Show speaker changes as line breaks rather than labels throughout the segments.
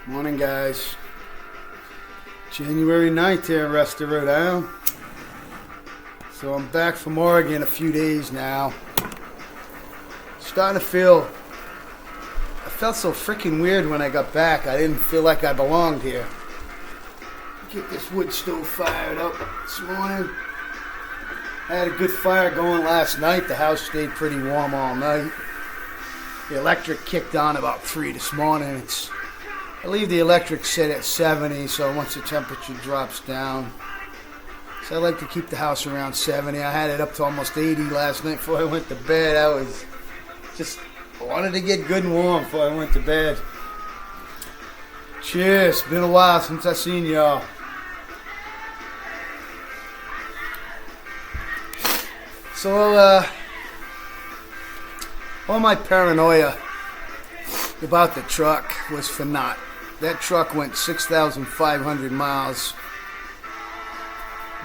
Morning, guys. January 9th here in Rusty, Rhode Island. So I'm back from Oregon a few days now. Starting to feel... I felt so freaking weird when I got back. I didn't feel like I belonged here. Get this wood stove fired up this morning. I had a good fire going last night. The house stayed pretty warm all night. The electric kicked on about 3 this morning. I leave the electric set at 70, so once the temperature drops down. So I like to keep the house around 70. I had it up to almost 80 last night before I went to bed. I wanted to get good and warm before I went to bed. Cheers. Been a while since I seen y'all. So, all my paranoia about the truck was for naught. That truck went 6,500 miles.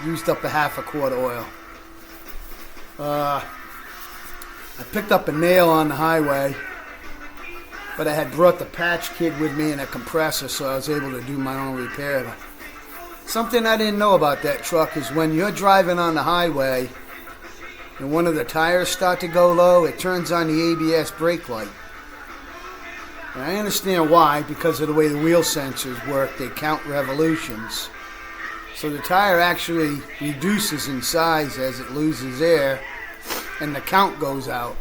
Used up a half a quart of oil. I picked up a nail on the highway, but I had brought the patch kit with me and a compressor, so I was able to do my own repair. Something I didn't know about that truck is when you're driving on the highway and one of the tires start to go low, it turns on the ABS brake light. And I understand why, because of the way the wheel sensors work, they count revolutions. So the tire actually reduces in size as it loses air, and the count goes out.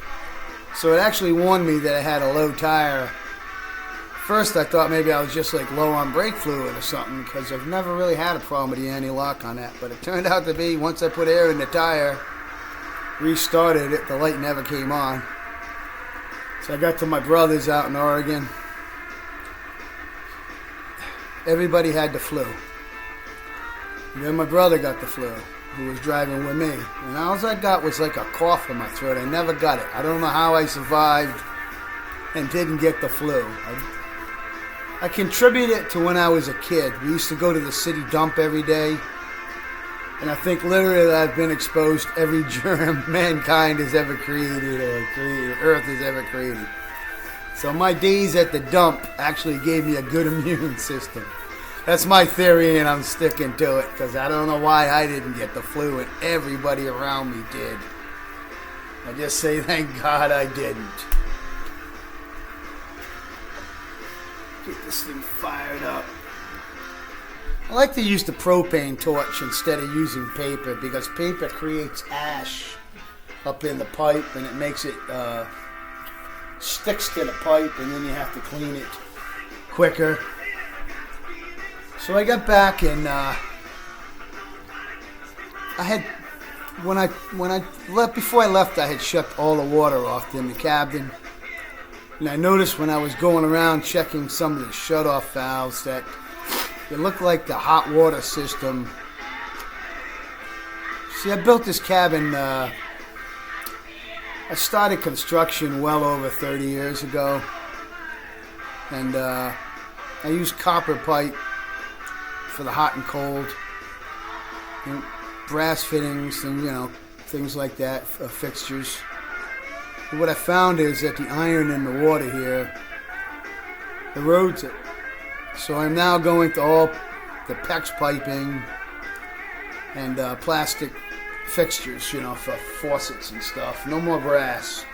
So it actually warned me that I had a low tire. First I thought maybe I was just like low on brake fluid or something, because I've never really had a problem with the anti-lock on that. But it turned out to be, once I put air in the tire, restarted it, the light never came on. So I got to my brother's out in Oregon. Everybody had the flu. And then my brother got the flu, who was driving with me. And all I got was like a cough in my throat. I never got it. I don't know how I survived and didn't get the flu. I contribute it to when I was a kid. We used to go to the city dump every day. And I think literally I've been exposed to every germ mankind has ever created or Earth has ever created. So my days at the dump actually gave me a good immune system. That's my theory, and I'm sticking to it, because I don't know why I didn't get the flu and everybody around me did. I just say thank God I didn't. Get this thing fired up. I like to use the propane torch instead of using paper, because paper creates ash up in the pipe and it makes it sticks to the pipe, and then you have to clean it quicker. So I got back and I had when I left, before I left, I had shut all the water off in the cabin, and I noticed when I was going around checking some of the shut-off valves that it looked like the hot water system. See, I built this cabin, I started construction well over 30 years ago. And I used copper pipe for the hot and cold. And brass fittings and, things like that, fixtures. But what I found is that the iron in the water here erodes it. So I'm now going to all the PEX piping and plastic fixtures, for faucets and stuff. No more brass.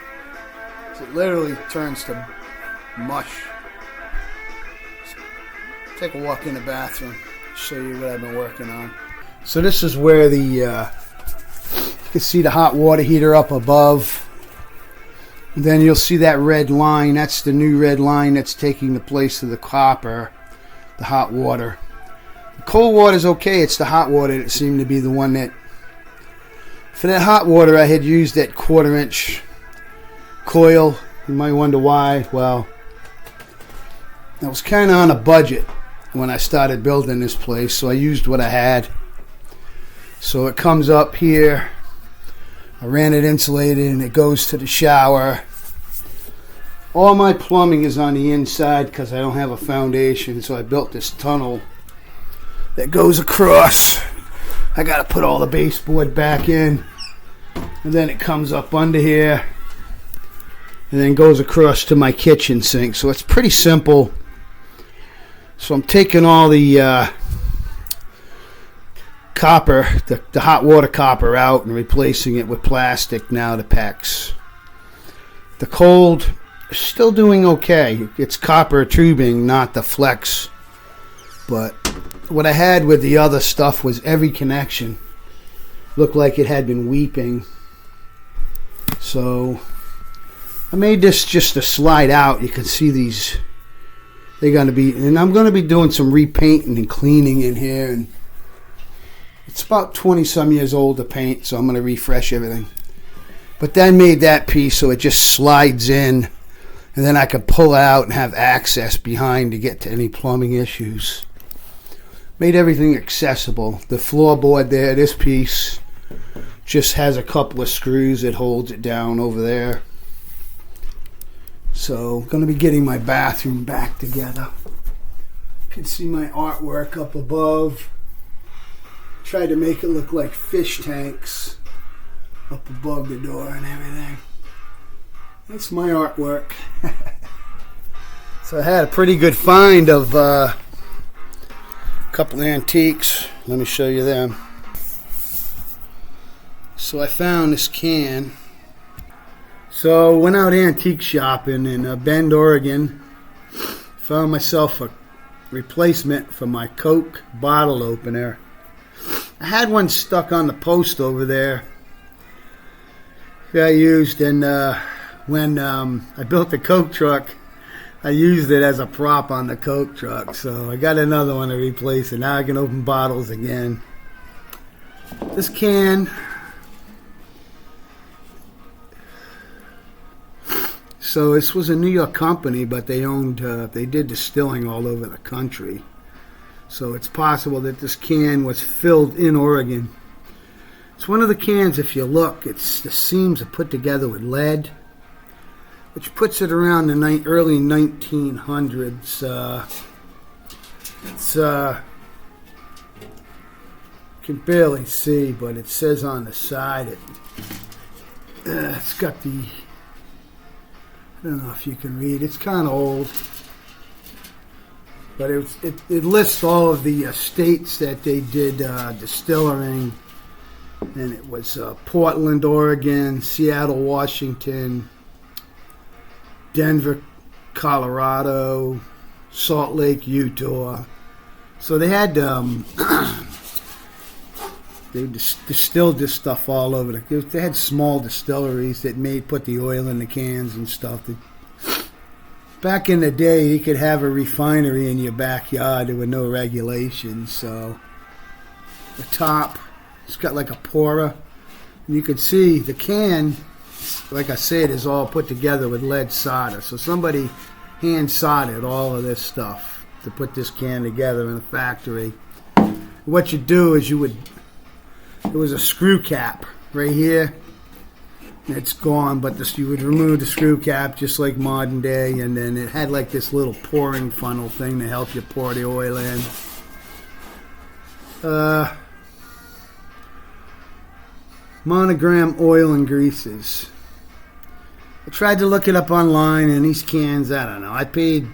So it literally turns to mush. Take a walk in the bathroom, show you what I've been working on. So this is where you can see the hot water heater up above. And then you'll see that red line. That's the new red line that's taking the place of the copper. The hot water. The cold water is okay. It's the hot water that seemed to be the one that... For that hot water, I had used that 1/4-inch coil. You might wonder why. Well, I was kind of on a budget when I started building this place, so I used what I had. So it comes up here. I ran it insulated, and it goes to the shower. All my plumbing is on the inside because I don't have a foundation, so I built this tunnel that goes across. I got to put all the baseboard back in, and then it comes up under here and then goes across to my kitchen sink. So it's pretty simple. So I'm taking all the copper, the hot water copper out and replacing it with plastic now, the PEX. The cold is still doing okay. It's copper tubing, not the flex. But what I had with the other stuff was every connection looked like it had been weeping. So I made this just to slide out. You can see these. They're going to be, and I'm going to be doing some repainting and cleaning in here. And it's about 20 some years old to paint, so I'm going to refresh everything. But then made that piece so it just slides in, and then I can pull out and have access behind to get to any plumbing issues. Made everything accessible. The floorboard there, this piece, just has a couple of screws that holds it down over there. So I'm going to be getting my bathroom back together. You can see my artwork up above. Tried to make it look like fish tanks up above the door and everything. That's my artwork. So I had a pretty good find of a couple of antiques. Let me show you them. So I found this can. So went out antique shopping in Bend, Oregon. Found myself a replacement for my Coke bottle opener. I had one stuck on the post over there that I used, and when I built the Coke truck, I used it as a prop on the Coke truck. So I got another one to replace it. Now I can open bottles again. This can, so this was a New York company, but they owned, they did distilling all over the country. So it's possible that this can was filled in Oregon. It's one of the cans, if you look, the seams are put together with lead, which puts it around the early 1900s. You can barely see, but it says on the side, it's got the, I don't know if you can read, it's kind of old. But it lists all of the states that they did distilling. And it was Portland, Oregon, Seattle, Washington, Denver, Colorado, Salt Lake, Utah. So they had they distilled this stuff all over. They had small distilleries that put the oil in the cans and stuff. Back in the day, you could have a refinery in your backyard. There were no regulations, so the top, it's got like a pourer. And you can see the can, like I said, is all put together with lead solder. So somebody hand soldered all of this stuff to put this can together in a factory. What you do is there was a screw cap right here. It's gone, but you would remove the screw cap just like modern day, and then it had like this little pouring funnel thing to help you pour the oil in. Monogram oil and greases. I tried to look it up online, and these cans, I don't know. I paid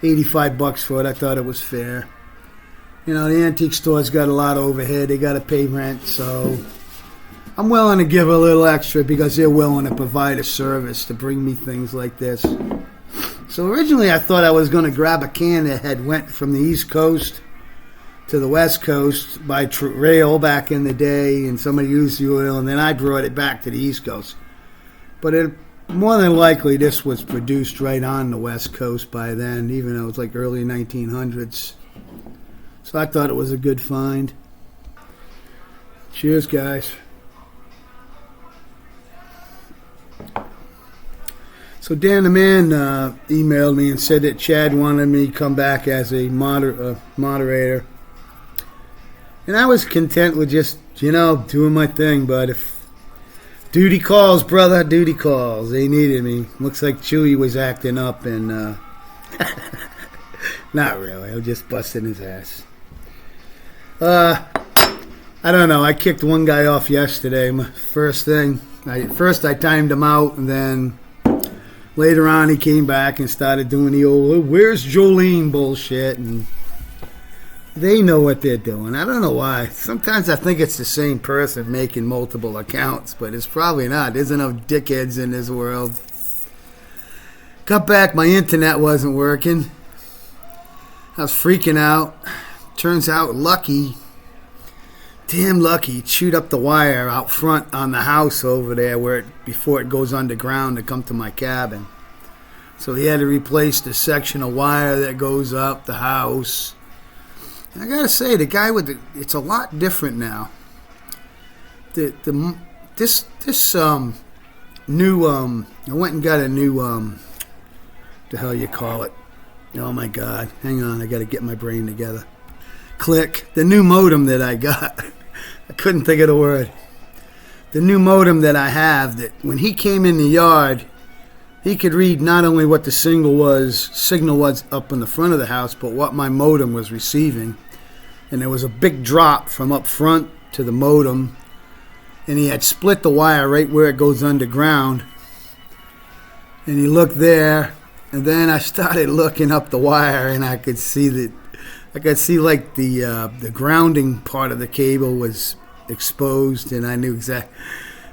$85 for it. I thought it was fair. You know, the antique store's got a lot of overhead. They got to pay rent, so I'm willing to give a little extra because they're willing to provide a service to bring me things like this. So originally I thought I was going to grab a can that had went from the East Coast to the West Coast by rail back in the day, and somebody used the oil, and then I brought it back to the East Coast. But more than likely this was produced right on the West Coast by then, even though it was like early 1900s. So I thought it was a good find. Cheers, guys. So Dan the Man emailed me and said that Chad wanted me to come back as a moderator. And I was content with just, doing my thing. But if duty calls, brother, duty calls. They needed me. Looks like Chewy was acting up and not really. I was just busting his ass. I don't know. I kicked one guy off yesterday. My first thing. First I timed him out, and then later on, he came back and started doing the old, where's Jolene bullshit, and they know what they're doing. I don't know why. Sometimes I think it's the same person making multiple accounts, but it's probably not. There's enough dickheads in this world. Got back, my internet wasn't working. I was freaking out. Turns out Lucky, damn Lucky, chewed up the wire out front on the house over there before it goes underground to come to my cabin. So he had to replace the section of wire that goes up the house. And I gotta say, the guy it's a lot different now. This new I went and got a new the hell you call it? Oh my God! Hang on, I gotta get my brain together. Click. The new modem that I got. I couldn't think of the word. The new modem that I have, that when he came in the yard, he could read not only what the signal was up in the front of the house, but what my modem was receiving. And there was a big drop from up front to the modem, and he had split the wire right where it goes underground. And he looked there, and then I started looking up the wire, and I could see like the grounding part of the cable was exposed, and I knew exactly.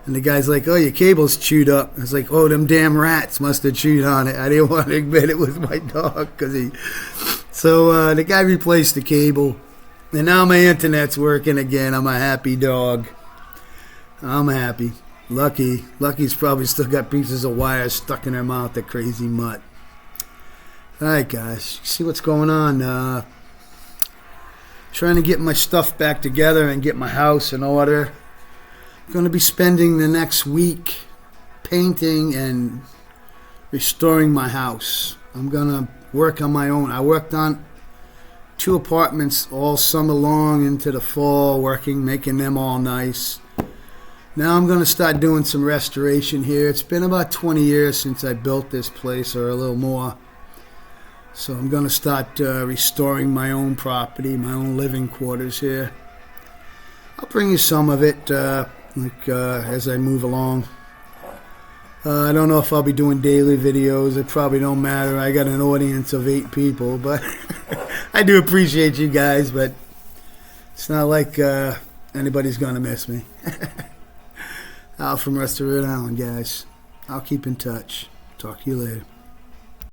And the guy's like, "Oh, your cable's chewed up." I was like, "Oh, them damn rats must have chewed on it." I didn't want to admit it was my dog So the guy replaced the cable, and now my internet's working again. I'm a happy dog. I'm happy. Lucky's probably still got pieces of wire stuck in her mouth. The crazy mutt. All right, guys, see what's going on. Trying to get my stuff back together and get my house in order. I'm going to be spending the next week painting and restoring my house. I'm going to work on my own. I worked on 2 apartments all summer long into the fall, making them all nice. Now I'm going to start doing some restoration here. It's been about 20 years since I built this place, or a little more. So I'm going to start restoring my own property, my own living quarters here. I'll bring you some of it as I move along. I don't know if I'll be doing daily videos. It probably don't matter. I got an audience of 8 people, but I do appreciate you guys, but it's not like anybody's going to miss me. Al from Rest of Rhode Island, guys. I'll keep in touch. Talk to you later.